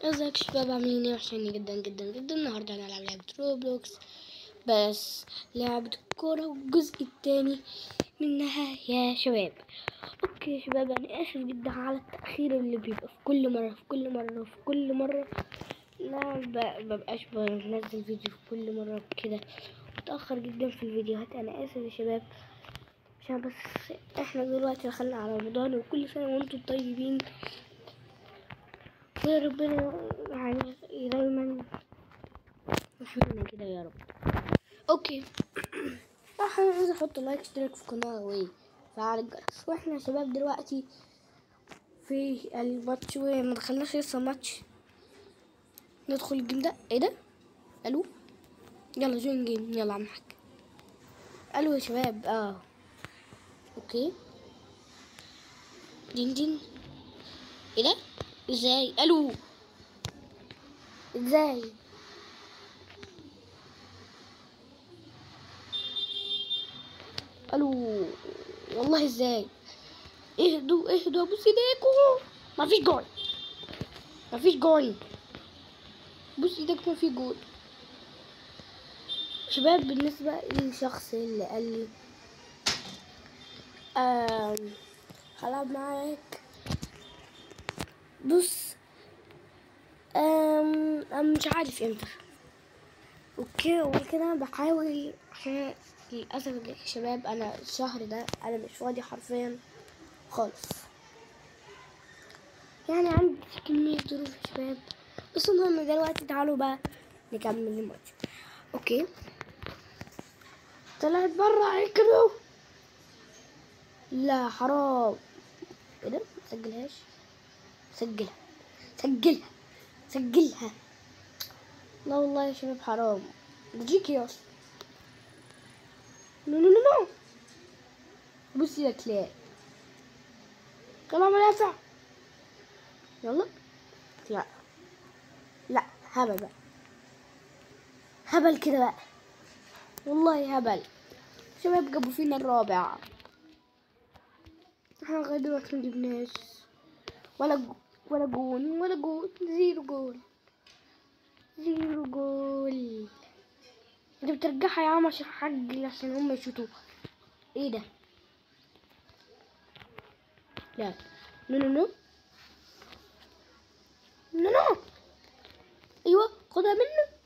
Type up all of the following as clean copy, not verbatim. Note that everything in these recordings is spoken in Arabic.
ازيك يا شباب، عاملين ايه؟ وحشاني جدا جدا جدا. النهارده هنلعب لعبة روبلوكس، بس لعبة الكورة والجزء التاني منها يا شباب. اوكي يا شباب، انا اسف جدا على التأخير اللي بيبقى في كل مرة. لا مبقاش بنزل فيديو في كل مرة كده، متأخر جدا في الفيديوهات. انا اسف يا شباب، عشان بس احنا دلوقتي دخلنا على رمضان، وكل سنة وانتم طيبين، يا ربنا يعني دايما يرحمنا كده يا رب. اوكي احنا عايز احط لايك، اشترك في القناه وفعل الجرس. واحنا يا شباب دلوقتي في الماتش، وما دخلناش لسه ماتش. ندخل الجيم ده. ايه ده؟ الو، يلا جوين جيم، يلا عم حاج. الو يا شباب. اوكي دين دين. ايه ده؟ ازاي؟ الو، ازاي؟ الو، والله ازاي؟ اهدوا اهدوا، ابوس ايديكم. مفيش جول، مفيش جول، بص ايدك، ما في جول. شباب بالنسبة للشخص اللي قال لي هلعب معاك، بص أنا مش عارف امتى. اوكي، وكده بحاول، عشان للأسف يا شباب انا الشهر ده انا مش فاضي حرفيا خالص، يعني عندي كمية ظروف يا شباب. بس المهم دلوقتي تعالوا بقى نكمل الماتش. اوكي، طلعت برا يكرو. لا حرام. ايه ده؟ مسجلهاش. سجلها سجلها سجلها. لا والله يا شباب حرام، بجيك يا اصلا. نو نو نو نو، بصي يا كلاب، كلام نافع. يلا. لا لا، هبل بقى، هبل كده بقى، والله هبل. شباب جابوا فينا الرابع، احنا لغاية دلوقتي مجبناش ولا جون ولا جون. زيرو جول، زيرو جول. انت بترجعها يا عم عشان حق، عشان هم يشوتوا. ايه ده؟ لا نو نو نو نو نو. ايوه خدها منه.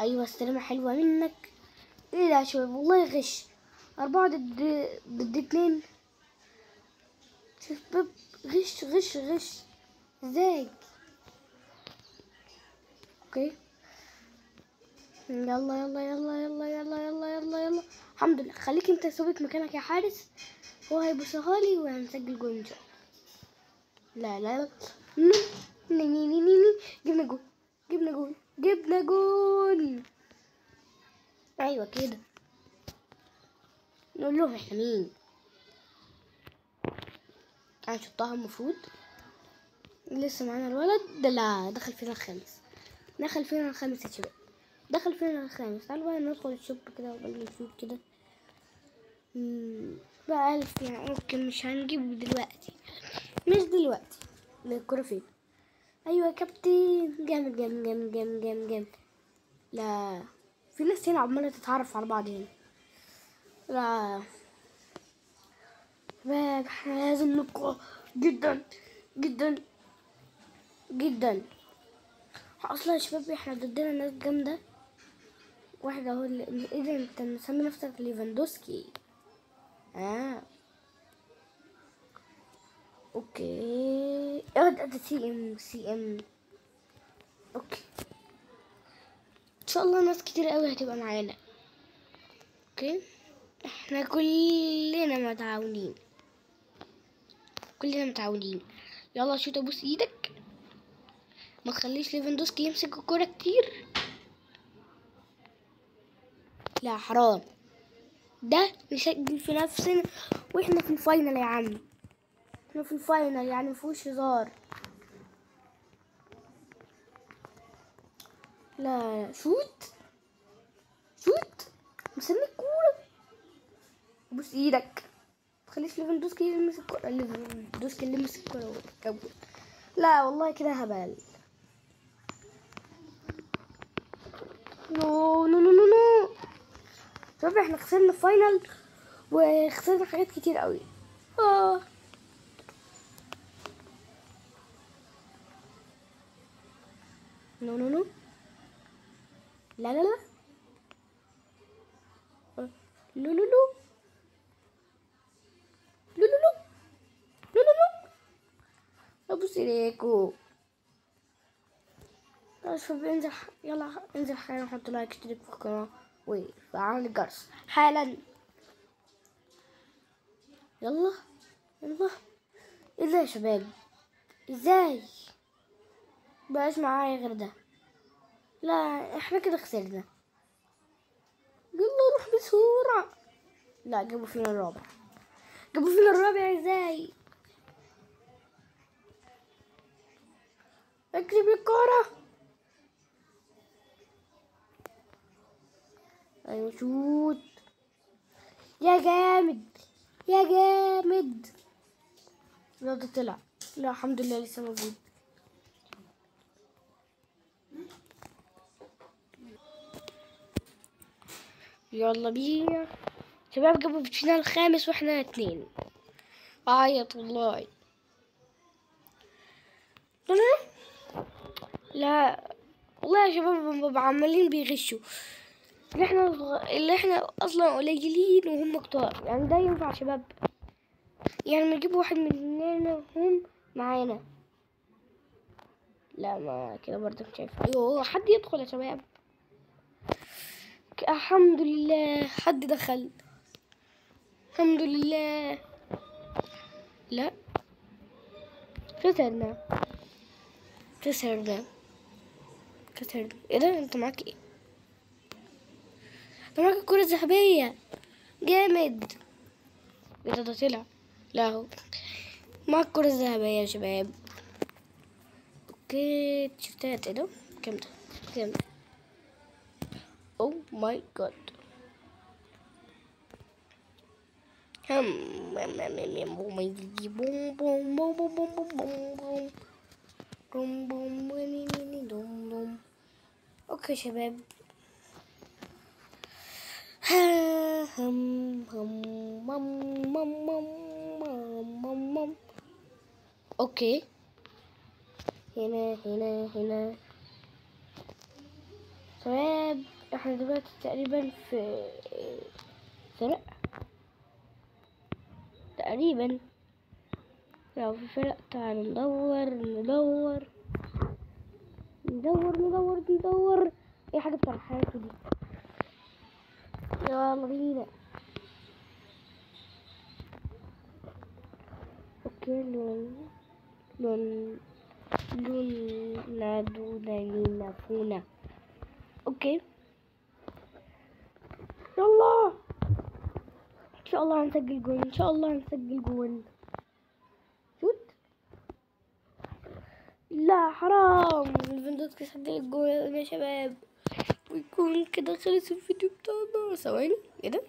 ايوه استلمة حلوة منك. ايه ده يا شباب؟ والله غش. 4 ضد 2. شباب غش غش غش، ازاي؟ اوكي يلا يلا يلا يلا يلا يلا يلا يلا. الحمد لله. خليك انت ثابت مكانك يا حارس، هو هيبصها لي وهنسجل جول ان شاء الله. لا لا لا. ني ني ني ني ني. جبنا جول، جبنا جول، جبنا جول. ايوه كده، نقول له احنا مين. هنشطها المفروض. لسه معانا الولد ده. لا، دخل فينا الخامس، دخل فينا الخامس يا شباب، دخل فينا الخامس. تعالوا بقى ندخل الشوب كده وبقى نشوف كده. بقى 1000 يعني. ممكن مش هنجيب دلوقتي، مش دلوقتي. الكرة فين؟ ايوه يا كابتن، جامد جامد جامد جامد جامد جامد. لا، في ناس هنا عمالة تتعرف على بعض هنا. لا شباب، احنا لازم نقوى جدا جدا جدا. اصلا يا شباب احنا ضدنا ناس جامدة. واحد اهو ايه ده؟ انت مسمي نفسك ليفاندوسكي؟ اوكي. ده سي ام. اوكي، ان شاء الله ناس كتير قوي هتبقى معانا. اوكي، احنا كلنا متعاونين، كلنا متعاونين. يلا شوت، ابوس ايدك، ما تخليش ليفاندوسكي يمسك الكرة كتير. لا حرام، ده نسجل في نفسنا واحنا في الفاينل يا عم. احنا في الفاينل يعني مفيهوش هزار. لا شوت شوت، مسمي الكورة، بوس ايدك، متخليش ليفاندوسكي يلمس الكورة. ليفاندوسكي اللي مسك الكورة وكبر. لا والله كده هبل. نو نو نو نو نو. شوف احنا خسرنا الفاينل وخسرنا حاجات كتير قوي. اه نو نو نو. لا لا لا. لو لو لو لو لو لو لو لو لو. ابوس ايديكو. شوف انزل، يلا انزل حالا، حط لايك، اشترك في القناة وفعل الجرس حالا. يلا يلا. ازاي يا شباب؟ ازاي بقاش معايا غير ده؟ لا احنا كده خسرنا. يلا روح بسرعة. لا جابوا فينا الرابع. جابوا فينا الرابع ازاي؟ اجري بالكرة. ايوه شوت يا جامد يا جامد. لا ده طلع. لا الحمد لله لسه موجود. يلا بينا شباب. جابوا فينا الخامس واحنا 2. اعيط والله. لا والله يا شباب بابا عمالين بيغشوا. اللي احنا اصلا قليلين وهم كتار، يعني ده ينفع شباب؟ يعني ما نجيب واحد مننا هم معانا. لا ما كده برضه مش هينفع. ايوه حد يدخل يا شباب. الحمد لله حد دخل. الحمد لله. لا خسرنا خسرنا خسرنا. ايه ده؟ انت معاك ايه؟ انت معاك الكرة الذهبية. جامد. ايه ده طلع. لا هو معاك الكرة الذهبية يا شباب. اوكي تيشيرتات. ايه ده؟ كام ده؟ كام ده؟ او ماي جاد. اوكي شباب. اوكي هنا شباب. احنا دلوقتي تقريبا في فرق تقريبا. لو في فرق تعالوا ندور اي حاجة بتاع حياته دي. يلا بينا. اوكي لون نادونا فونا. اوكي يلا. ان شاء الله هنسجل جول. ان شاء الله هنسجل جول. شوت. لا حرام. الفندق سجل الجول يا شباب ويكون كده خلص الفيديو بتاعنا. ثواني. ايه ده؟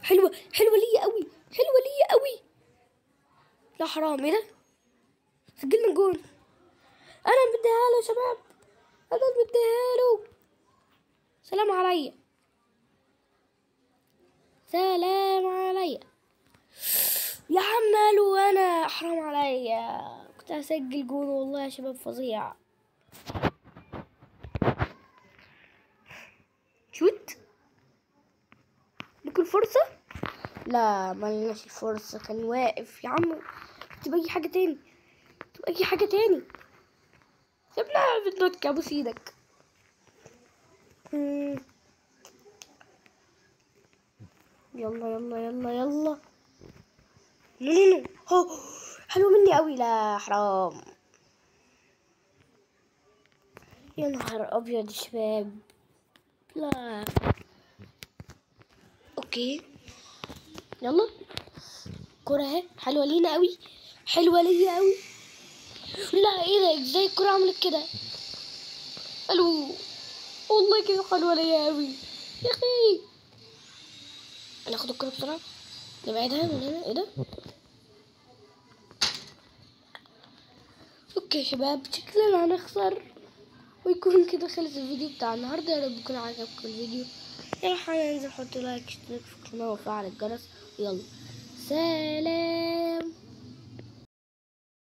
حلوة ليا قوي. لا حرام. ايه ده؟ سجلنا جول. انا مديها له يا شباب. انا مديها له. سلام عليا. يا عم ماله انا؟ حرام عليا. كنت هسجل جول والله يا شباب. فظيع. شوت. لكن فرصة. لا ما لناش الفرصة. كان واقف يا عم. تبقى اي حاجة تاني. سيبنا في الدك. ابوس ايدك. يلا نو. هو حلو مني قوي. لا حرام. يا نهار ابيض يا شباب. لا اوكي يلا. كرة اهي حلوة لينا قوي. لا ايه ده؟ ازاي الكرة عملت كده؟ الو والله كده حلوة ليا قوي يا اخي. ناخد الكرة بسرعة. نبعدها من هنا. ايه ده؟ اوكي يا شباب، شكلنا هنخسر ويكون كده خلص الفيديو بتاع النهارده. يا رب يكون عجبكم الفيديو. يلا حالا انزل حط لايك، اشترك في القناه وفعل الجرس. يلا سلام.